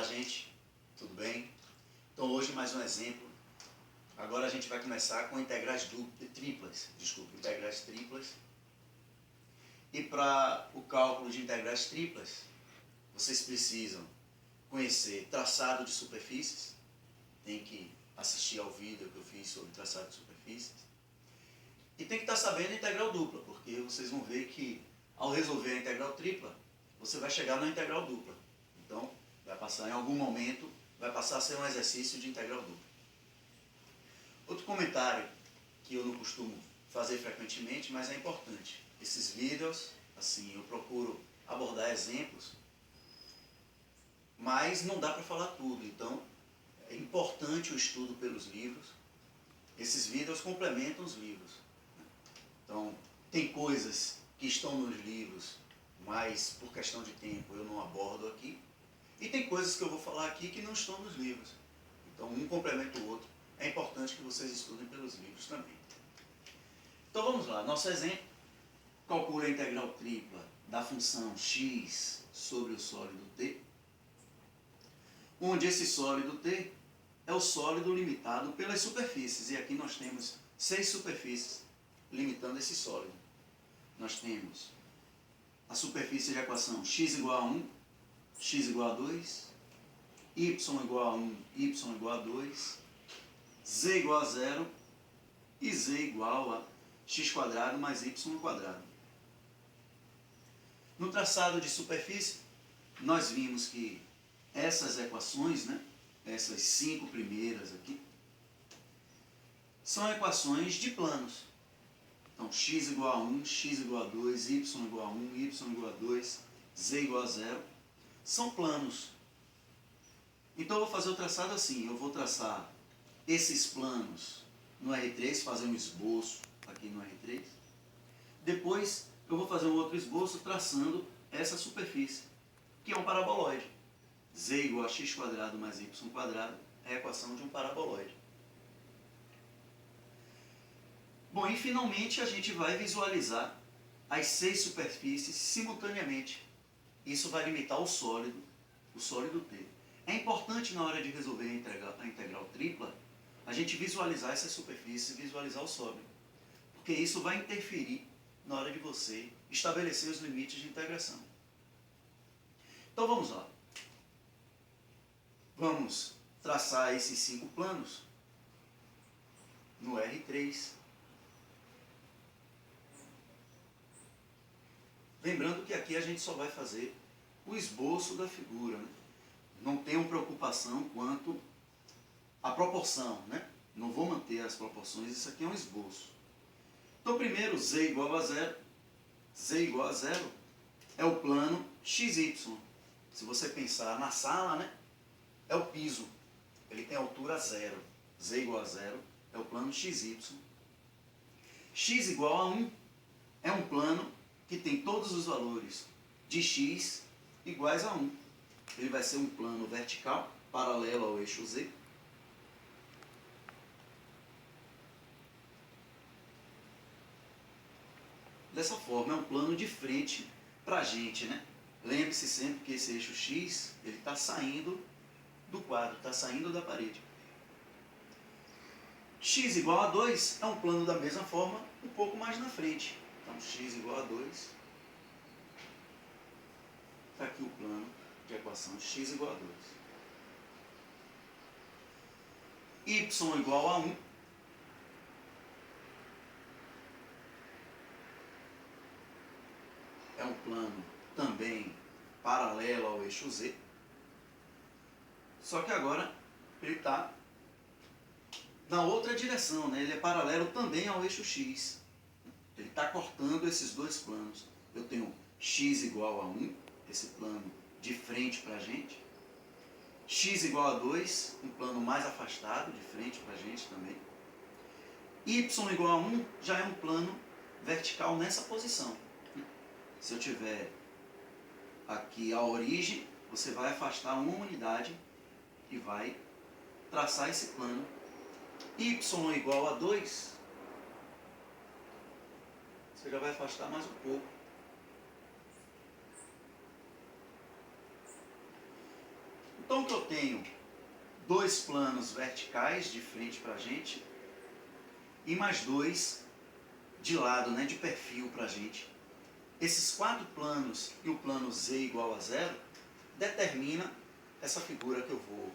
Olá, gente, tudo bem? Então hoje mais um exemplo. Agora a gente vai começar com integrais triplas. E para o cálculo de integrais triplas, vocês precisam conhecer traçado de superfícies. Tem que assistir ao vídeo que eu fiz sobre traçado de superfícies. E tem que estar sabendo integral dupla, porque vocês vão ver que ao resolver a integral tripla, você vai chegar na integral dupla. Então, vai passar em algum momento, vai passar a ser um exercício de integral dupla. Outro comentário que eu não costumo fazer frequentemente, mas é importante. Esses vídeos, assim, eu procuro abordar exemplos, mas não dá para falar tudo. Então, é importante o estudo pelos livros. Esses vídeos complementam os livros. Então, tem coisas que estão nos livros, mas por questão de tempo eu não abordo aqui. E tem coisas que eu vou falar aqui que não estão nos livros. Então, um complementa o outro. É importante que vocês estudem pelos livros também. Então, vamos lá. Nosso exemplo. Calcula a integral tripla da função x sobre o sólido t, onde esse sólido t é o sólido limitado pelas superfícies. E aqui nós temos 6 superfícies limitando esse sólido. Nós temos a superfície de equação x igual a 1, x igual a 2, y igual a 1, y igual a 2, z igual a 0 e z igual a x² mais y². No traçado de superfície, nós vimos que essas equações, essas 5 primeiras aqui, são equações de planos. Então, x igual a 1, x igual a 2, y igual a 1, y igual a 2, z igual a 0, são planos. Então, eu vou fazer o traçado assim, eu vou traçar esses planos no R3, fazer um esboço aqui no R3. Depois, eu vou fazer um outro esboço traçando essa superfície, que é um paraboloide. Z igual a x² mais y² é a equação de um paraboloide. Bom, e finalmente a gente vai visualizar as 6 superfícies simultaneamente. Isso vai limitar o sólido T. É importante na hora de resolver a integral tripla, a gente visualizar essas superfícies e visualizar o sólido. Porque isso vai interferir na hora de você estabelecer os limites de integração. Então vamos lá. Vamos traçar esses 5 planos no R3. Lembrando que aqui a gente só vai fazer o esboço da figura. Não tenham preocupação quanto à proporção. Não vou manter as proporções, isso aqui é um esboço. Então, primeiro, z igual a 0. Z igual a 0 é o plano XY. Se você pensar na sala, é o piso. Ele tem altura 0. Z igual a 0 é o plano XY. X igual a 1 é um plano que tem todos os valores de x iguais a 1. Ele vai ser um plano vertical, paralelo ao eixo Z. Dessa forma, é um plano de frente para a gente, Lembre-se sempre que esse eixo x está saindo do quadro, está saindo da parede. X igual a 2 é um plano da mesma forma, um pouco mais na frente. Então, x igual a 2. Está aqui o plano de equação x igual a 2. Y igual a 1. É um plano também paralelo ao eixo Z. Só que agora ele está na outra direção, Ele é paralelo também ao eixo X. Ele está cortando esses dois planos. Eu tenho x igual a 1, esse plano de frente para a gente. X igual a 2, um plano mais afastado, de frente para a gente também. Y igual a 1 já é um plano vertical nessa posição. Se eu tiver aqui a origem, você vai afastar uma unidade e vai traçar esse plano. Y igual a 2, você já vai afastar mais um pouco. Então o que eu tenho dois planos verticais de frente para a gente e mais dois de lado, né, de perfil para a gente. Esses 4 planos e o plano Z igual a 0 determina essa figura que eu vou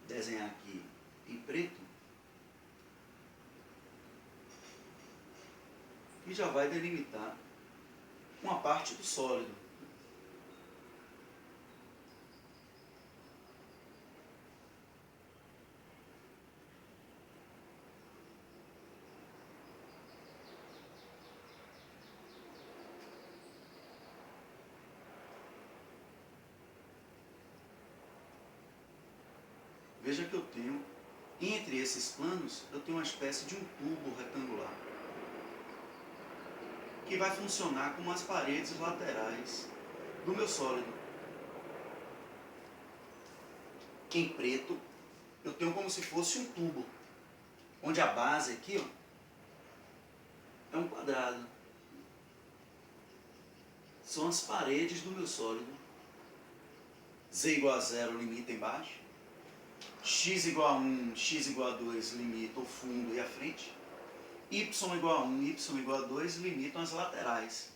desenhar aqui em preto e já vai delimitar uma parte do sólido. Veja que eu tenho, entre esses planos, eu tenho uma espécie de um tubo retangular que vai funcionar como as paredes laterais do meu sólido. Em preto, eu tenho como se fosse um tubo, onde a base aqui, ó, é um quadrado. São as paredes do meu sólido. Z igual a 0 limita embaixo. X igual a 1, X igual a 2 limita o fundo e a frente. Y igual a 1, Y igual a 2 limitam as laterais.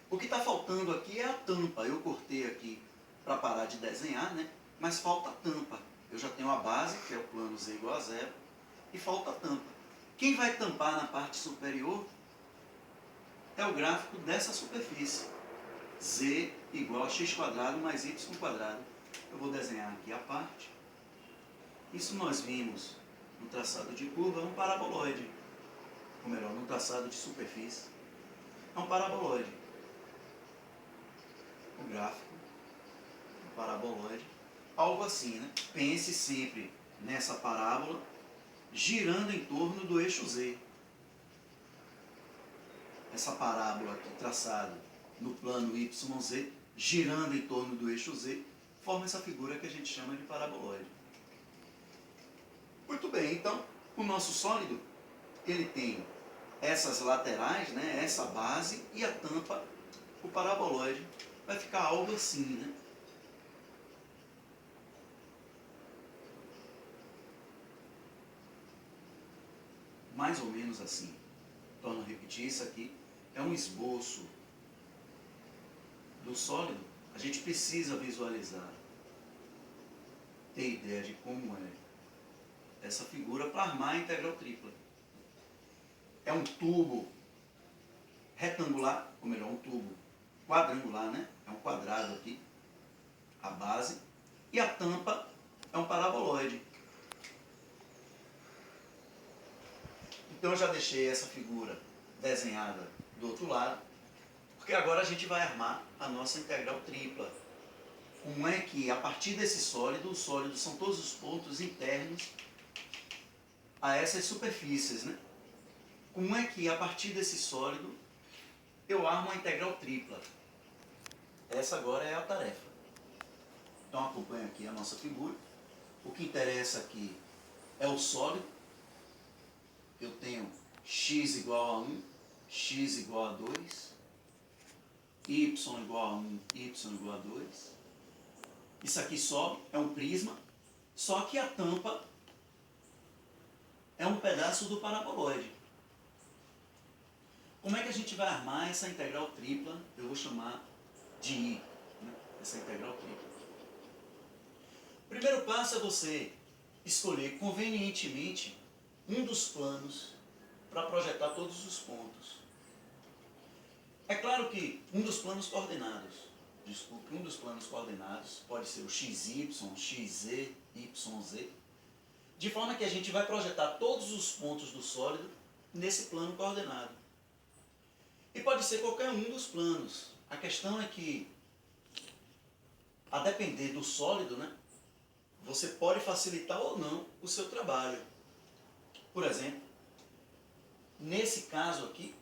O que está faltando aqui é a tampa. Eu cortei aqui para parar de desenhar, né? Mas falta a tampa. Eu já tenho a base, que é o plano Z igual a 0, e falta a tampa. Quem vai tampar na parte superior é o gráfico dessa superfície. Z igual a x quadrado mais y quadrado. Eu vou desenhar aqui a parte. Isso nós vimos no traçado de curva, é um paraboloide. Ou melhor, no traçado de superfície. É um paraboloide. O gráfico, um paraboloide. Algo assim, né? Pense sempre nessa parábola girando em torno do eixo Z. Essa parábola aqui traçada no plano YZ, girando em torno do eixo Z, forma essa figura que a gente chama de paraboloide. Muito bem, então, o nosso sólido, ele tem essas laterais, né, essa base e a tampa, o paraboloide vai ficar algo assim, né? Mais ou menos assim. Torno a repetir, isso aqui é um esboço do sólido. A gente precisa visualizar, ter ideia de como é essa figura para armar a integral tripla. É um tubo retangular, ou melhor, um tubo quadrangular, né? É um quadrado aqui, a base, e a tampa é um paraboloide. Então eu já deixei essa figura desenhada do outro lado, porque agora a gente vai armar a nossa integral tripla. Como é que, a partir desse sólido, os sólidos são todos os pontos internos a essas superfícies, né? Como é que, a partir desse sólido, eu armo a integral tripla? Essa agora é a tarefa. Então acompanha aqui a nossa figura. O que interessa aqui é o sólido. Eu tenho x igual a 1, x igual a 2, y igual a 1, y igual a 2. Isso aqui sobe, é um prisma, só que a tampa é um pedaço do paraboloide. Como é que a gente vai armar essa integral tripla? Eu vou chamar de I, né? Essa integral tripla. O primeiro passo é você escolher convenientemente um dos planos para projetar todos os pontos. É claro que um dos planos coordenados pode ser o XY, XZ, YZ, de forma que a gente vai projetar todos os pontos do sólido nesse plano coordenado. E pode ser qualquer um dos planos. A questão é que, a depender do sólido, né, você pode facilitar ou não o seu trabalho. Por exemplo, nesse caso aqui,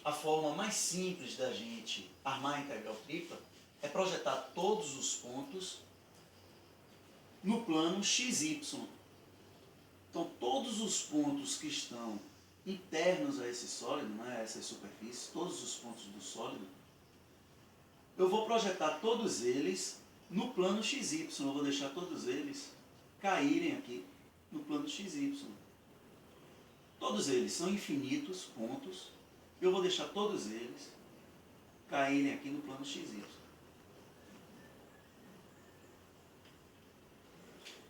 a forma mais simples da gente armar a integral tripla é projetar todos os pontos no plano XY. Então, todos os pontos que estão internos a esse sólido, né, a essas superfícies, todos os pontos do sólido, eu vou projetar todos eles no plano XY. Eu vou deixar todos eles caírem aqui no plano XY. Todos eles são infinitos pontos. Eu vou deixar todos eles caírem aqui no plano XY.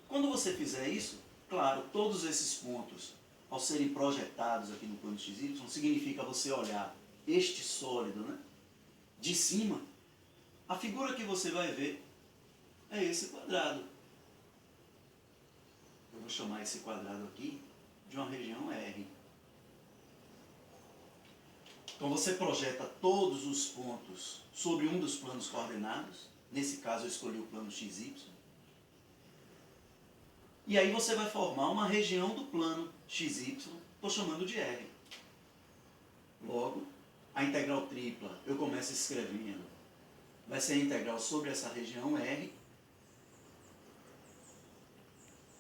Quando você fizer isso, claro, todos esses pontos, ao serem projetados aqui no plano XY, significa você olhar este sólido, né, de cima. A figura que você vai ver é esse quadrado. Eu vou chamar esse quadrado aqui de uma região R. Então você projeta todos os pontos sobre um dos planos coordenados. Nesse caso eu escolhi o plano XY. E aí você vai formar uma região do plano XY, estou chamando de R. Logo, a integral tripla eu começo escrevendo. Vai ser a integral sobre essa região R.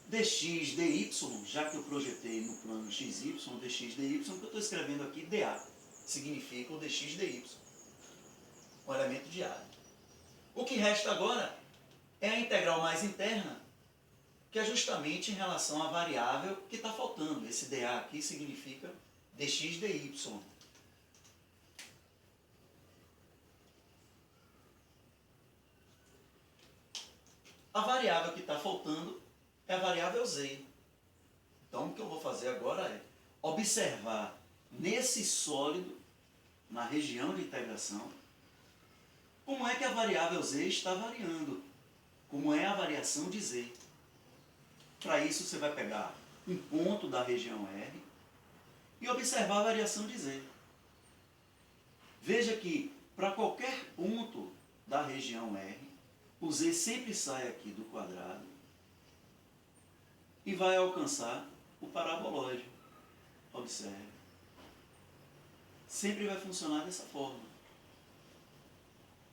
dx dy, já que eu projetei no plano XY, dx dy, que eu estou escrevendo aqui dA. Significa o dx dy. O elemento de área. O que resta agora é a integral mais interna, que é justamente em relação à variável que está faltando. Esse dA aqui significa dx dy. A variável que está faltando é a variável z. Então, o que eu vou fazer agora é observar nesse sólido, na região de integração, como é que a variável z está variando, como é a variação de z. Para isso, você vai pegar um ponto da região R e observar a variação de z. Veja que, para qualquer ponto da região R, o z sempre sai aqui do quadrado e vai alcançar o parabolóide. Observe. Sempre vai funcionar dessa forma.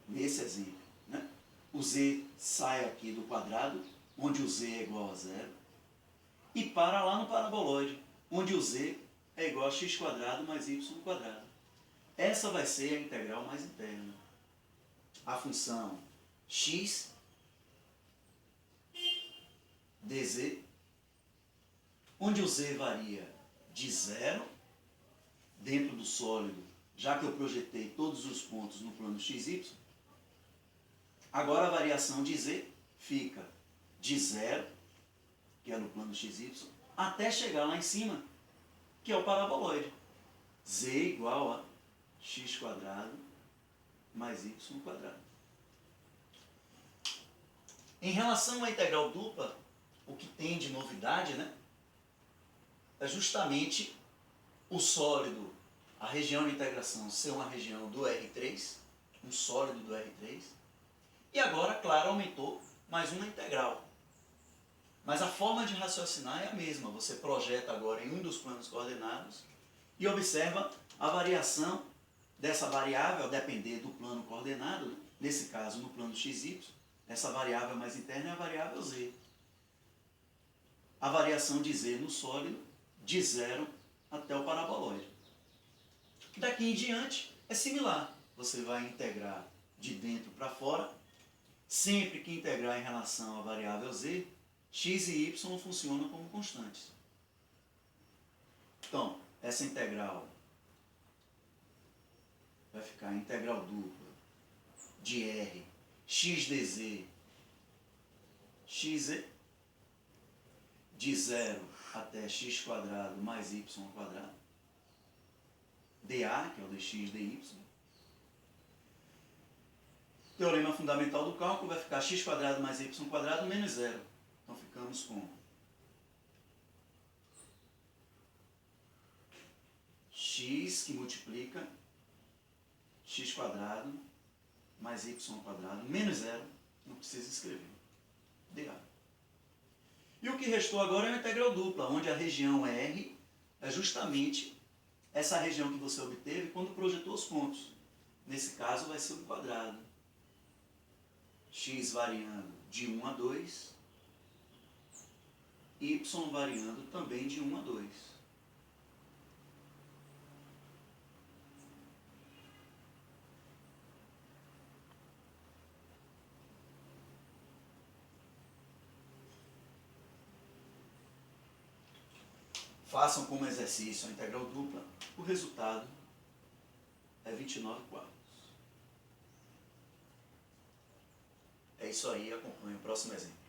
Nesse exemplo, né? O z sai aqui do quadrado, onde o z é igual a zero, e para lá no parabolóide, onde o z é igual a x quadrado mais y quadrado. Essa vai ser a integral mais interna. A função x dz, onde o z varia de zero, dentro do sólido, já que eu projetei todos os pontos no plano XY, agora a variação de z fica de zero, que é no plano XY, até chegar lá em cima, que é o parabolóide. Z igual a x quadrado mais y quadrado. Em relação à integral dupla, o que tem de novidade, né, é justamente o sólido, a região de integração ser uma região do R3, um sólido do R3, e agora, claro, aumentou mais uma integral. Mas a forma de raciocinar é a mesma. Você projeta agora em um dos planos coordenados e observa a variação dessa variável, a depender do plano coordenado, nesse caso no plano XY, essa variável mais interna é a variável z. A variação de z no sólido, de zero até o parabolóide. Daqui em diante é similar. Você vai integrar de dentro para fora. Sempre que integrar em relação à variável z, x e y funcionam como constantes. Então, essa integral vai ficar integral dupla de r x dz xz de zero até x quadrado mais y quadrado dA, que é o dx dy. Teorema fundamental do cálculo vai ficar x quadrado mais y quadrado menos zero. Então ficamos com x que multiplica x quadrado mais y quadrado menos zero, não precisa escrever, dA. E o que restou agora é uma integral dupla, onde a região R é justamente essa região que você obteve quando projetou os pontos. Nesse caso vai ser um quadrado. X variando de 1 a 2, y variando também de 1 a 2. façam como exercício a integral dupla, o resultado é 29/4. É isso aí, acompanhe o próximo exemplo.